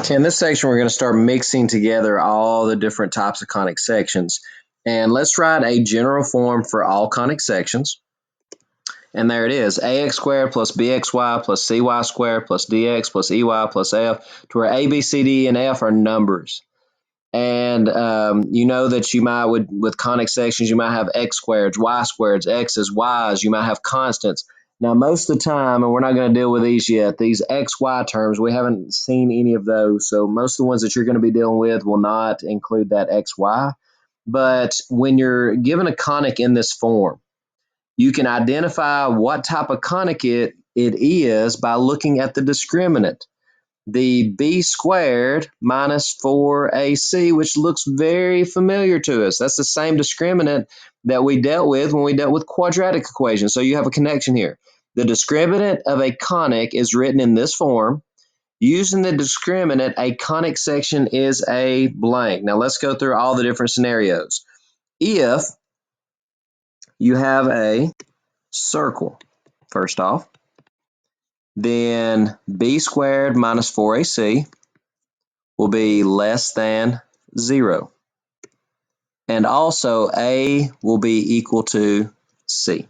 In this section, we're going to start mixing together all the different types of conic sections. And let's write a general form for all conic sections. And there it is, ax squared plus bxy plus cy squared plus dx plus ey plus f, to where a, b, c, d, and f are numbers. And you know that you might, with conic sections, you might have x squareds, y squareds, x's, y's, you might have constants. Now, most of the time, and we're not going to deal with these yet, these x, y terms, we haven't seen any of those. So most of the ones that you're going to be dealing with will not include that x, y. But when you're given a conic in this form, you can identify what type of conic it is by looking at the discriminant. The b squared minus 4ac, which looks very familiar to us. That's the same discriminant that we dealt with when we dealt with quadratic equations. So you have a connection here. The discriminant of a conic is written in this form. Using the discriminant, a conic section is a blank. Now let's go through all the different scenarios. If you have a circle, first off, then b squared minus 4ac will be less than 0. And also a will be equal to c.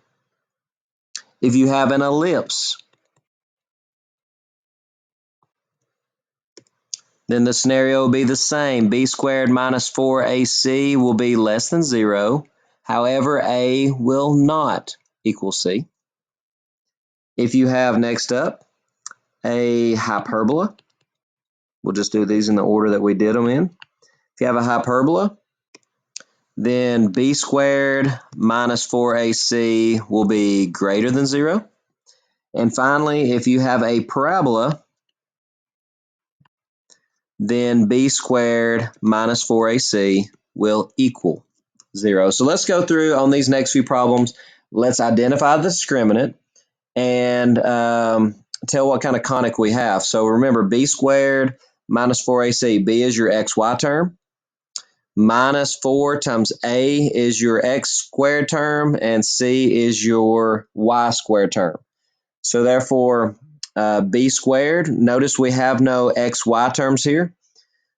If you have an ellipse, then the scenario will be the same. B squared minus 4ac will be less than 0. However, a will not equal c. If you have, next up, a hyperbola, we'll just do these in the order that we did them in. If you have a hyperbola, then b squared minus 4ac will be greater than 0. And finally, if you have a parabola, then b squared minus 4ac will equal 0. So let's go through on these next few problems. Let's identify the discriminant and tell what kind of conic we have. So remember, b squared minus 4ac, b is your xy term. Minus 4 times a is your x squared term, and c is your y squared term. So therefore, b squared, notice we have no xy terms here.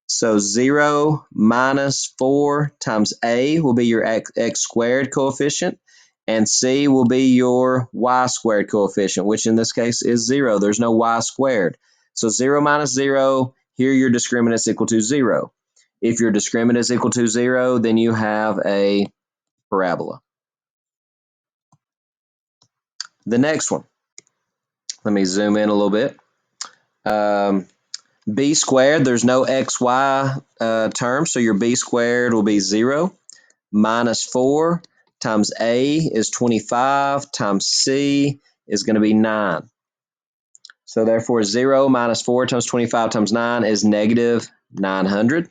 So 0 minus 4 times a will be your x squared coefficient, and c will be your y squared coefficient, which in this case is 0. There's no y squared. So 0 minus 0, here your discriminant is equal to 0. If your discriminant is equal to 0, then you have a parabola. The next one, let me zoom in a little bit. B squared, there's no xy term, so your b squared will be 0. Minus 4 times a is 25 times c is going to be 9. So therefore, 0 minus 4 times 25 times 9 is negative 900.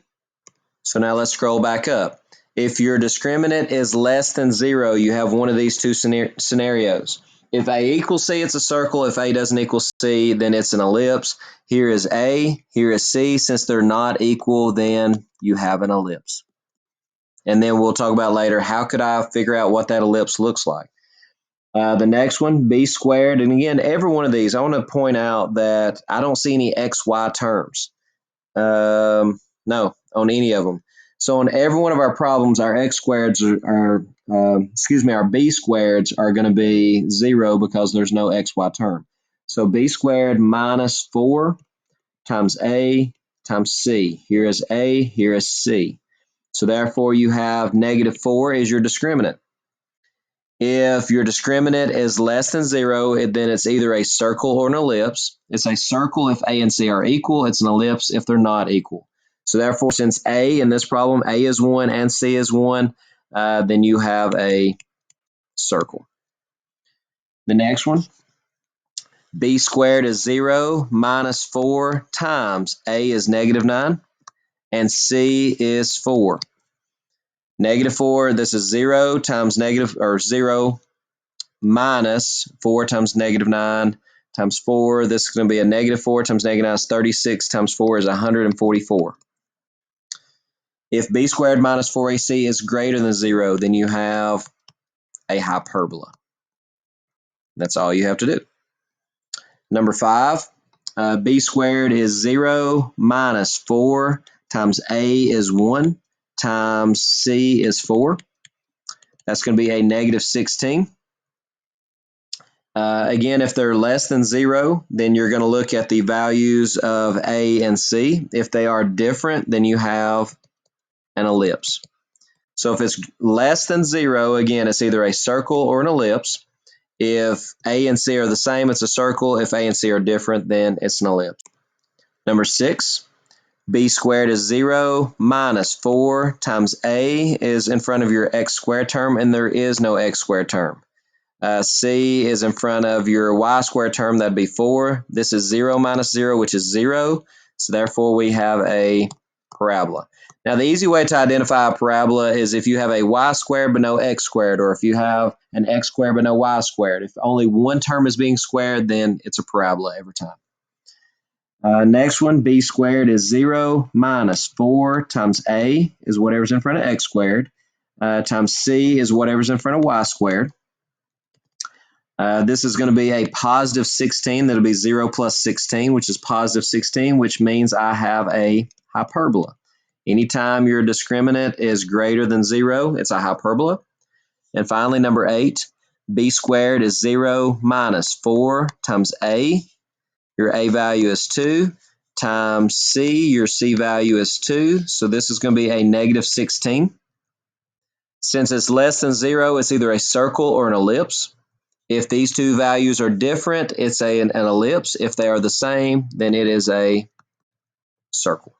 So now let's scroll back up. If your discriminant is less than 0, you have one of these two scenarios. If a equals c, it's a circle. If a doesn't equal c, then it's an ellipse. Here is a, here is c. Since they're not equal, then you have an ellipse. And then we'll talk about later, how could I figure out what that ellipse looks like? The next one, b squared. And again, every one of these, I want to point out that I don't see any xy terms. No, on any of them. So on every one of our problems, our x squareds our b squareds are going to be 0 because there's no xy term. So b squared minus 4 times a times c. Here is a, here is c. So therefore, you have negative 4 is your discriminant. If your discriminant is less than 0, then it's either a circle or an ellipse. It's a circle if a and c are equal. It's an ellipse if they're not equal. So therefore, since a in this problem, a is 1 and c is 1, then you have a circle. The next one, b squared is 0 minus 4 times a is negative 9 and c is 4. Negative 4, this is 0 times negative, or 0 minus 4 times negative 9 times 4. This is going to be a negative 4 times negative 9 is 36 times 4 is 144. If b squared minus 4ac is greater than 0, then you have a hyperbola. That's all you have to do. Number 5, B squared is 0 minus 4 times A is 1 times C is 4. That's going to be a negative 16. Again, if they're less than 0, then you're going to look at the values of A and C. If they are different, then you have an ellipse. So if it's less than 0, again, it's either a circle or an ellipse. If A and C are the same, it's a circle. If A and C are different, then it's an ellipse. Number 6, B squared is 0 minus 4 times A is in front of your x squared term, and there is no x squared term. C is in front of your y squared term, that'd be 4. This is 0 minus 0, which is 0. So therefore, we have a parabola. Now, the easy way to identify a parabola is if you have a y squared but no x squared, or if you have an x squared but no y squared. If only one term is being squared, then it's a parabola every time. Next one, b squared is 0 minus 4 times a is whatever's in front of x squared, times c is whatever's in front of y squared. This is going to be a positive 16. That'll be 0 plus 16, which is positive 16, which means I have a hyperbola. Anytime your discriminant is greater than 0, it's a hyperbola. And finally, number 8, b squared is 0 minus 4 times a. Your a value is 2 times c. Your c value is 2. So this is going to be a negative 16. Since it's less than 0, it's either a circle or an ellipse. If these two values are different, it's an ellipse. If they are the same, then it is a circle.